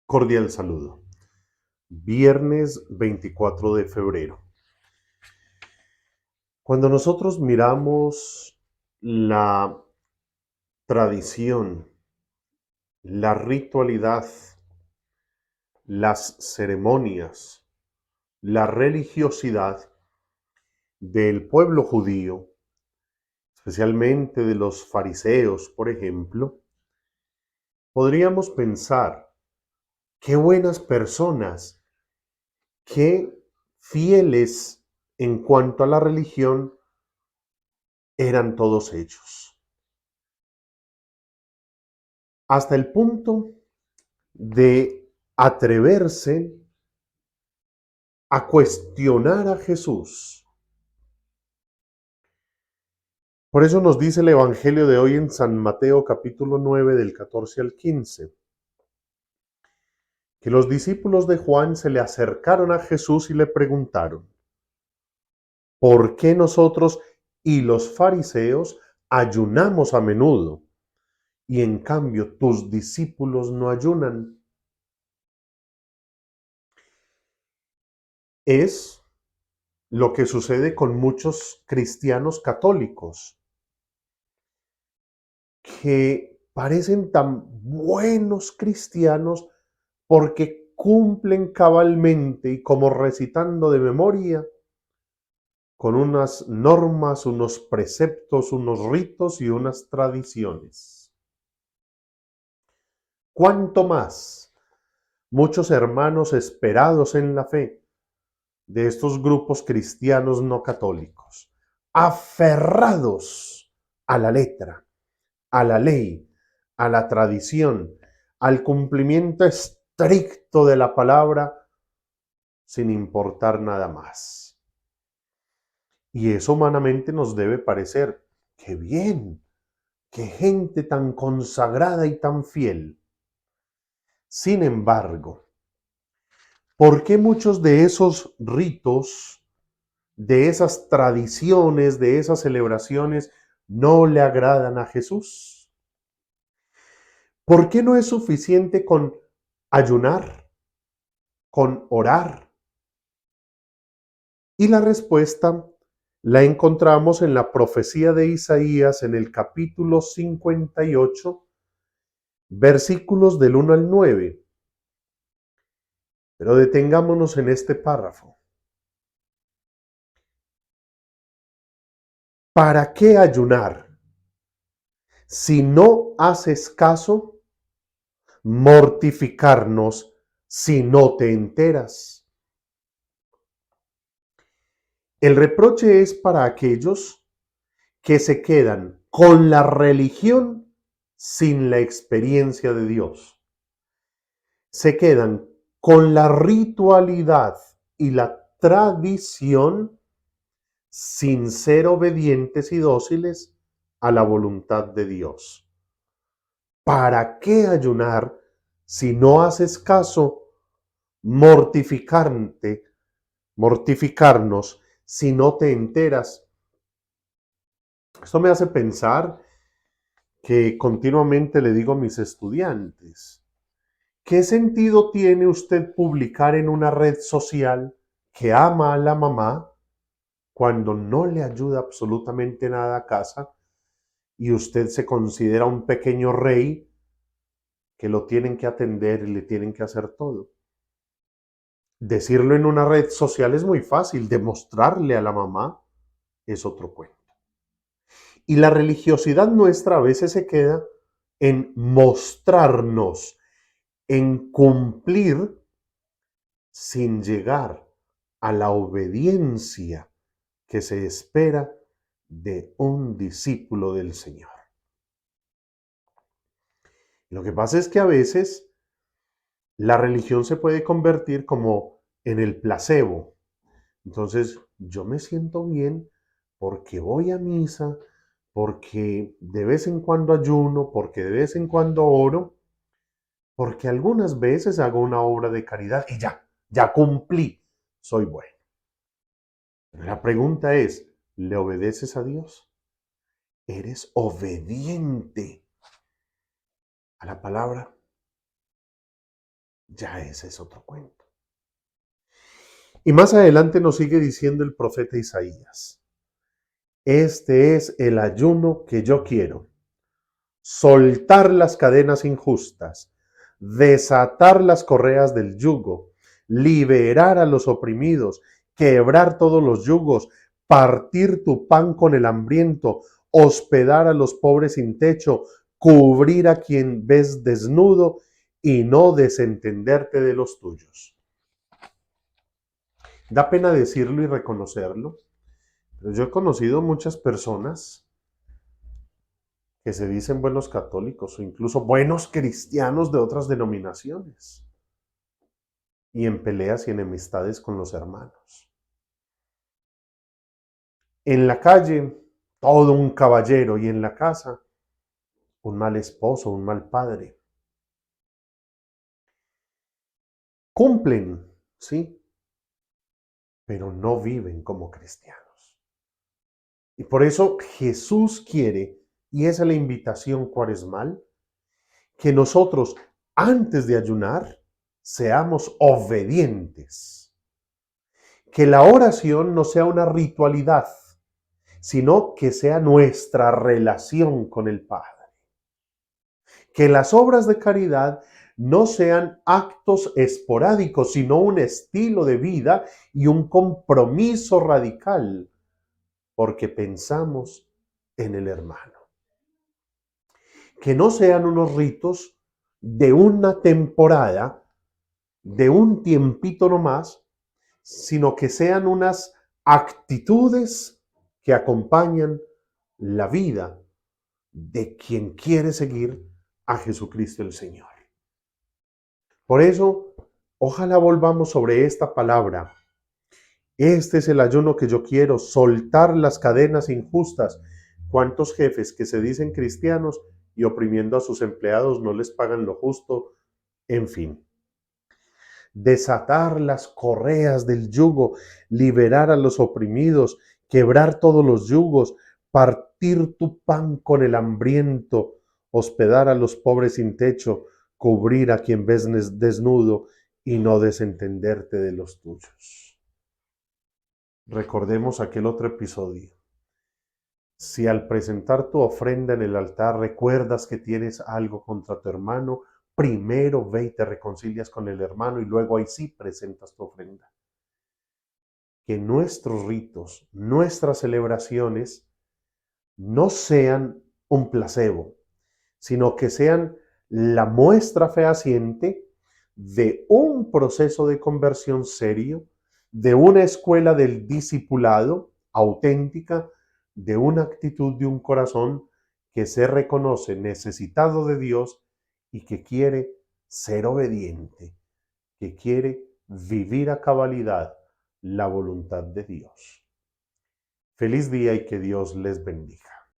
Cordial saludo. Viernes 24 de febrero. Cuando nosotros miramos la tradición, la ritualidad, las ceremonias, la religiosidad del pueblo judío, especialmente de los fariseos, por ejemplo, podríamos pensar, qué buenas personas, qué fieles en cuanto a la religión eran todos ellos. Hasta el punto de atreverse a cuestionar a Jesús. Por eso nos dice el Evangelio de hoy en San Mateo capítulo 9 del 14 al 15, que los discípulos de Juan se le acercaron a Jesús y le preguntaron, ¿por qué nosotros y los fariseos ayunamos a menudo y en cambio tus discípulos no ayunan? Es lo que sucede con muchos cristianos católicos que parecen tan buenos cristianos porque cumplen cabalmente y como recitando de memoria con unas normas, unos preceptos, unos ritos y unas tradiciones. ¿Cuánto más muchos hermanos esperados en la fe de estos grupos cristianos no católicos, aferrados a la letra, a la ley, a la tradición, al cumplimiento estricto de la palabra, sin importar nada más? Y eso humanamente nos debe parecer, qué bien, qué gente tan consagrada y tan fiel. Sin embargo, ¿por qué muchos de esos ritos, de esas tradiciones, de esas celebraciones no le agradan a Jesús? ¿Por qué no es suficiente con ayunar, con orar? Y la respuesta la encontramos en la profecía de Isaías en el capítulo 58, versículos del 1 al 9. Pero detengámonos en este párrafo. ¿Para qué ayunar? Si no haces caso, mortificarnos si no te enteras. El reproche es para aquellos que se quedan con la religión sin la experiencia de Dios. Se quedan con la ritualidad y la tradición sin ser obedientes y dóciles a la voluntad de Dios. ¿Para qué ayunar si no haces caso? Mortificarnos si no te enteras. Esto me hace pensar que continuamente le digo a mis estudiantes, ¿qué sentido tiene usted publicar en una red social que ama a la mamá cuando no le ayuda absolutamente nada a casa y usted se considera un pequeño rey que lo tienen que atender y le tienen que hacer todo? Decirlo en una red social es muy fácil, demostrarle a la mamá es otro cuento. Y la religiosidad nuestra a veces se queda en mostrarnos, en cumplir sin llegar a la obediencia que se espera de un discípulo del Señor. Lo que pasa es que a veces la religión se puede convertir como en el placebo. Entonces, yo me siento bien porque voy a misa, porque de vez en cuando ayuno, porque de vez en cuando oro, porque algunas veces hago una obra de caridad y ya cumplí, soy bueno. La pregunta es, ¿le obedeces a Dios? ¿Eres obediente a la palabra? ya ese es otro cuento. Y más adelante nos sigue diciendo el profeta Isaías, este es el ayuno que yo quiero, soltar las cadenas injustas, desatar las correas del yugo, liberar a los oprimidos, quebrar todos los yugos, partir tu pan con el hambriento, hospedar a los pobres sin techo, cubrir a quien ves desnudo y no desentenderte de los tuyos. Da pena decirlo y reconocerlo, pero yo he conocido muchas personas que se dicen buenos católicos o incluso buenos cristianos de otras denominaciones y en peleas y enemistades con los hermanos. En la calle, todo un caballero y en la casa, un mal esposo, un mal padre. Cumplen, sí, pero no viven como cristianos. Y por eso Jesús quiere, y esa es la invitación cuaresmal, que nosotros, antes de ayunar, seamos obedientes. Que la oración no sea una ritualidad, sino que sea nuestra relación con el Padre. Que las obras de caridad no sean actos esporádicos, sino un estilo de vida y un compromiso radical, porque pensamos en el hermano. Que no sean unos ritos de una temporada, de un tiempito nomás, sino que sean unas actitudes que acompañan la vida de quien quiere seguir a Jesucristo el Señor. Por eso, ojalá volvamos sobre esta palabra. Este es el ayuno que yo quiero, soltar las cadenas injustas. ¿Cuántos jefes que se dicen cristianos y oprimiendo a sus empleados no les pagan lo justo? En fin. Desatar las correas del yugo, liberar a los oprimidos, quebrar todos los yugos, partir tu pan con el hambriento, hospedar a los pobres sin techo, cubrir a quien ves desnudo y no desentenderte de los tuyos. Recordemos aquel otro episodio. Si al presentar tu ofrenda en el altar recuerdas que tienes algo contra tu hermano, primero ve y te reconcilias con el hermano y luego ahí sí presentas tu ofrenda. Que nuestros ritos, nuestras celebraciones no sean un placebo, sino que sean la muestra fehaciente de un proceso de conversión serio, de una escuela del discipulado auténtica, de una actitud de un corazón que se reconoce necesitado de Dios y que quiere ser obediente, que quiere vivir a cabalidad la voluntad de Dios. Feliz día y que Dios les bendiga.